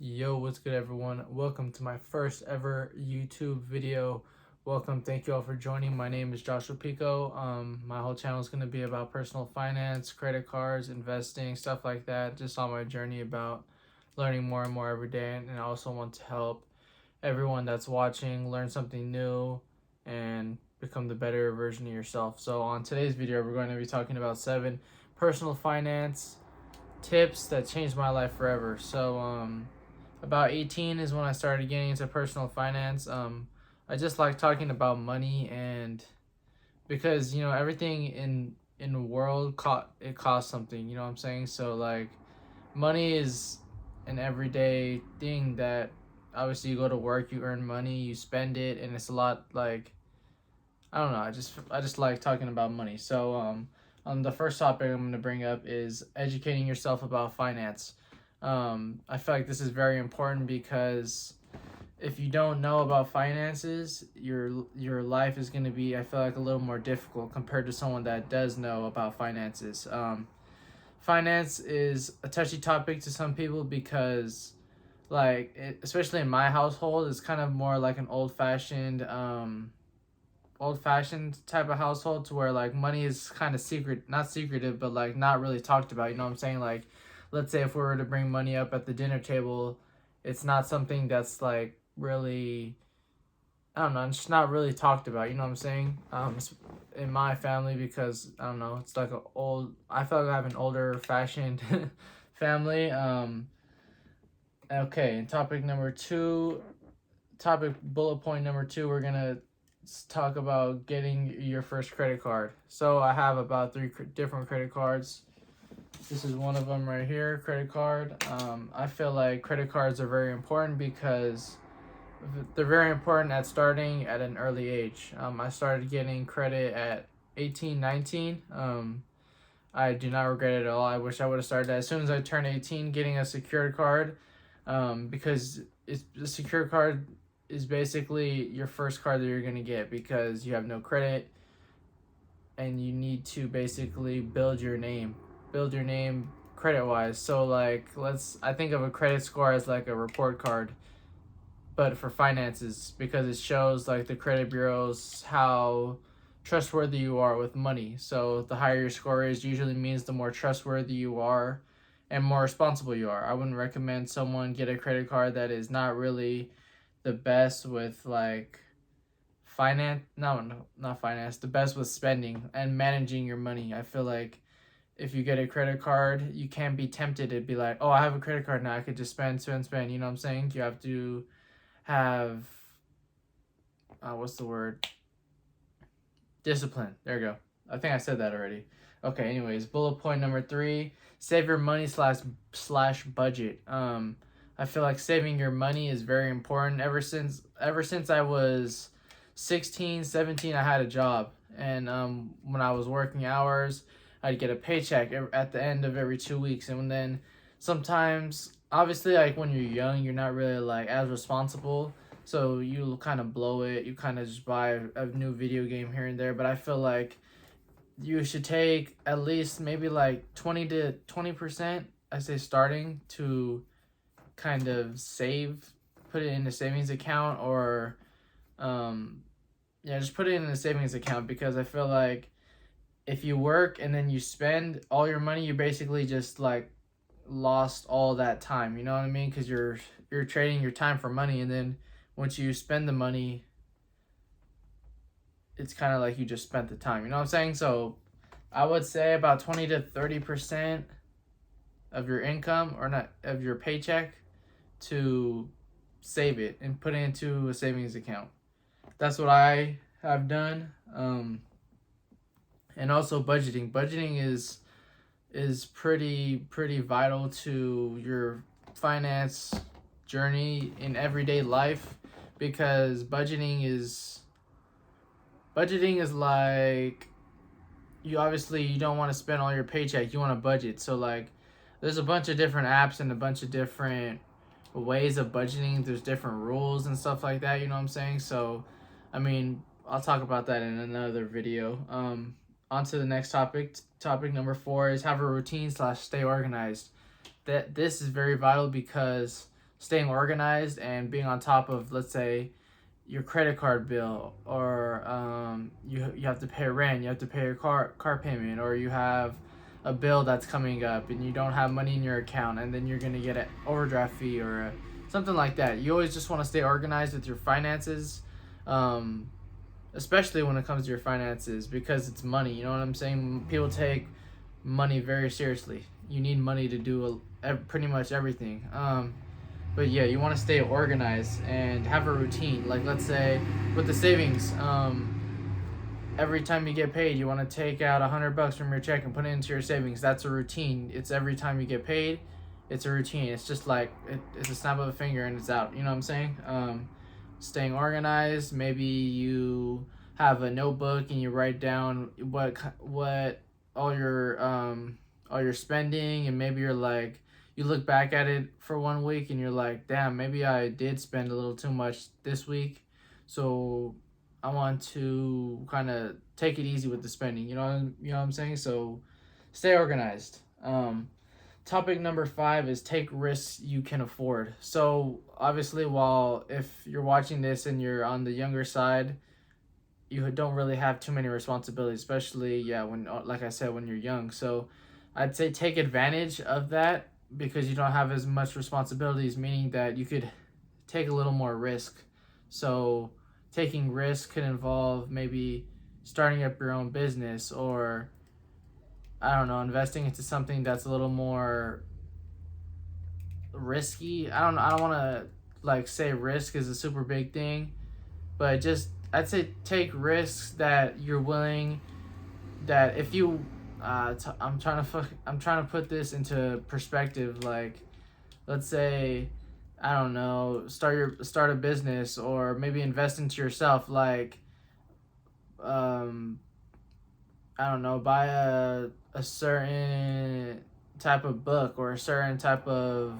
Yo, what's good, everyone? Welcome to my first ever YouTube video. Welcome, thank you all for joining. My name is Joshua Pico. My whole channel is going to be about personal finance, credit cards, investing, stuff like that. Just on my journey about learning more and more every day. And I also want to help everyone that's watching learn something new and become the better version of yourself. So, on today's video, we're going to be talking about 7 personal finance tips that changed my life forever. About 18 is when I started getting into personal finance. I just like talking about money, and because everything in the world it costs something. You know what I'm saying? So like, money is an everyday thing that obviously you go to work, you earn money, you spend it, and it's a lot like I don't know. I just like talking about money. The first topic I'm going to bring up is educating yourself about finance. I feel like this is very important because if you don't know about finances, your life is going to be, I feel like, a little more difficult compared to someone that does know about finances. Finance is a touchy topic to some people because, especially in my household, it's kind of more like an old fashioned type of household to where like money is kind of not secretive, but like not really talked about. You know what I'm saying? Like, let's say if we were to bring money up at the dinner table, it's not something that's like really, I don't know, it's just not really talked about. You know what I'm saying? In my family, because I don't know, it's like I feel like I have an older fashioned family. Okay, and topic bullet point number 2, we're gonna talk about getting your first credit card. So I have about 3 different credit cards. This is one of them right here, credit card. I feel like credit cards are very important because they're very important at starting at an early age. I started getting credit at 18, 19. I do not regret it at all. I wish I would have started as soon as I turned 18, getting a secured card, because the secured card is basically your first card that you're going to get because you have no credit and you need to basically build your name credit wise. So like, I think of a credit score as like a report card, but for finances, because it shows like the credit bureaus how trustworthy you are with money. So the higher your score is usually means the more trustworthy you are and more responsible you are. I wouldn't recommend someone get a credit card that is not really the best with like finance. No, not finance. The best with spending and managing your money. I feel like if you get a credit card, you can't be tempted to be like, oh, I have a credit card now, I could just spend, spend, spend. You know what I'm saying? You have to have what's the word? Discipline. There you go. I think I said that already. Okay. Anyways, bullet point number 3: save your money slash budget. I feel like saving your money is very important. Ever since I was 16, 17, I had a job, and when I was working hours, I'd get a paycheck at the end of every 2 weeks, and then sometimes, obviously, like when you're young, you're not really like as responsible, so you kind of blow it. You kind of just buy a new video game here and there. But I feel like you should take at least maybe like 20%. I say starting to kind of save, put it in a savings account, or um, yeah, just put it in a savings account, because I feel like if you work and then you spend all your money, you basically just like lost all that time. You know what I mean? Because you're trading your time for money, and then once you spend the money, it's kind of like you just spent the time. You know what I'm saying? So I would say about 20 to 30% of your income, or not of your paycheck, to save it and put it into a savings account. That's what I have done. And also budgeting. Budgeting is pretty vital to your finance journey in everyday life, because budgeting is like, you don't want to spend all your paycheck, you want to budget. So like, there's a bunch of different apps and a bunch of different ways of budgeting. There's different rules and stuff like that, you know what I'm saying? So I mean, I'll talk about that in another video. On to the next topic. Topic number 4 is have a routine slash stay organized. This is very vital because staying organized and being on top of, let's say, your credit card bill, or you have to pay rent, you have to pay your car payment, or you have a bill that's coming up and you don't have money in your account, and then you're gonna get an overdraft fee or something like that. You always just want to stay organized with your finances, um, especially when it comes to your finances, because it's money. You know what I'm saying? People take money very seriously. You need money to do pretty much everything. But yeah, you want to stay organized and have a routine. Like, let's say with the savings, every time you get paid, you want to take out $100 from your check and put it into your savings. That's a routine. It's every time you get paid, it's a routine. It's just like it's a snap of a finger and it's out. You know what I'm saying? Staying organized. Maybe you have a notebook and you write down what all your spending, and maybe you're like, you look back at it for 1 week and you're like, damn, maybe I did spend a little too much this week, so I want to kind of take it easy with the spending. You know what I'm saying? So stay organized. Topic number 5 is take risks you can afford. So obviously, while if you're watching this and you're on the younger side, you don't really have too many responsibilities, especially when, like I said, when you're young. So I'd say take advantage of that, because you don't have as much responsibilities, meaning that you could take a little more risk. So taking risk could involve maybe starting up your own business, or I don't know, investing into something that's a little more risky. I don't want to like say risk is a super big thing, but just I'd say take risks that you're willing, that if you I'm trying to put this into perspective. Like, let's say, I don't know, start a business, or maybe invest into yourself. Like, I don't know, buy a certain type of book, or a certain type of,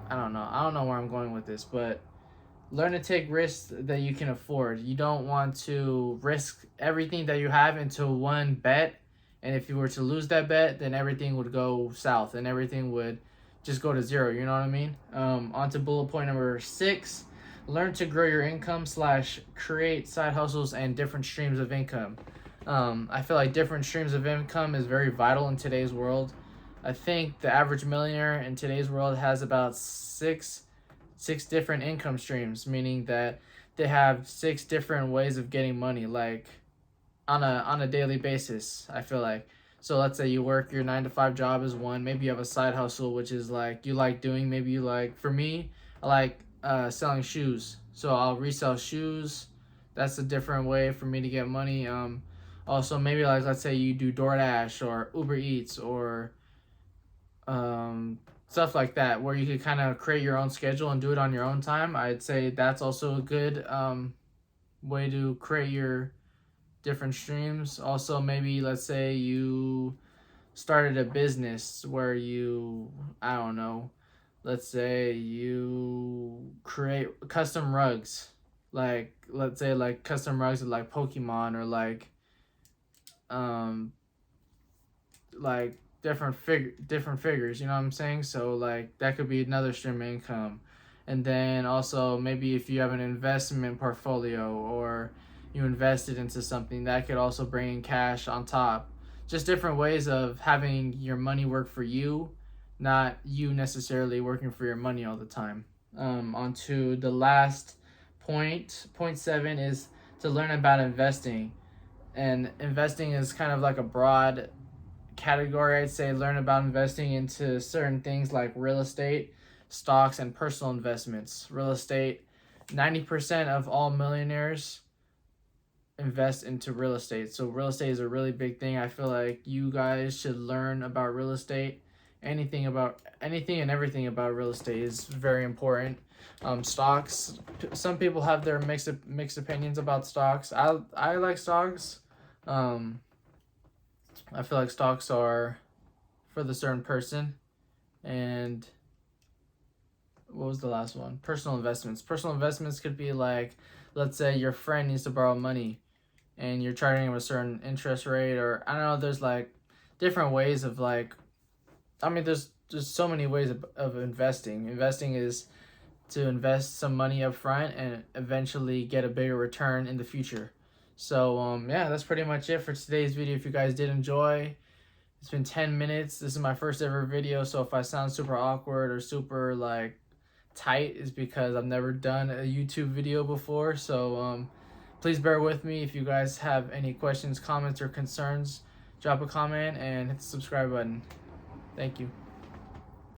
I don't know where I'm going with this, but learn to take risks that you can afford. You don't want to risk everything that you have into one bet. And if you were to lose that bet, then everything would go south and everything would just go to zero. You know what I mean? On to bullet point number 6. Learn to grow your income / create side hustles and different streams of income. I feel like different streams of income is very vital in today's world. I think the average millionaire in today's world has about six different income streams, meaning that they have 6 different ways of getting money, like on a daily basis, I feel like. So let's say you work your 9 to 5 job is one. Maybe you have a side hustle, which is like you like doing. Maybe you like, for me, I like selling shoes. So I'll resell shoes. That's a different way for me to get money. Also, maybe like, let's say you do DoorDash or Uber Eats, or stuff like that, where you could kind of create your own schedule and do it on your own time. I'd say that's also a good way to create your different streams. Also, maybe let's say you started a business where you, I don't know, let's say you create custom rugs, like let's say like custom rugs with like Pokemon, or like different figures, you know what I'm saying? So like that could be another stream of income. And then also, maybe if you have an investment portfolio, or you invested into something, that could also bring in cash on top. Just different ways of having your money work for you, not you necessarily working for your money all the time. On to the last point. Point 7 is to learn about investing. And investing is kind of like a broad category. I'd say learn about investing into certain things like real estate, stocks, and personal investments. Real estate, 90% of all millionaires invest into real estate. So real estate is a really big thing. I feel like you guys should learn about real estate. Anything and everything about real estate is very important. Stocks, some people have their mixed opinions about stocks. I like stocks. I feel like stocks are for the certain person. And what was the last one? Personal investments. Personal investments could be like, let's say your friend needs to borrow money and you're charging him a certain interest rate, or I don't know, there's like different ways of like I mean, there's so many ways of investing. Investing is to invest some money up front and eventually get a bigger return in the future. So yeah, that's pretty much it for today's video. If you guys did enjoy, it's been 10 minutes. This is my first ever video, so if I sound super awkward or super like tight, is because I've never done a YouTube video before. So please bear with me. If you guys have any questions, comments, or concerns, drop a comment and hit the subscribe button. Thank you.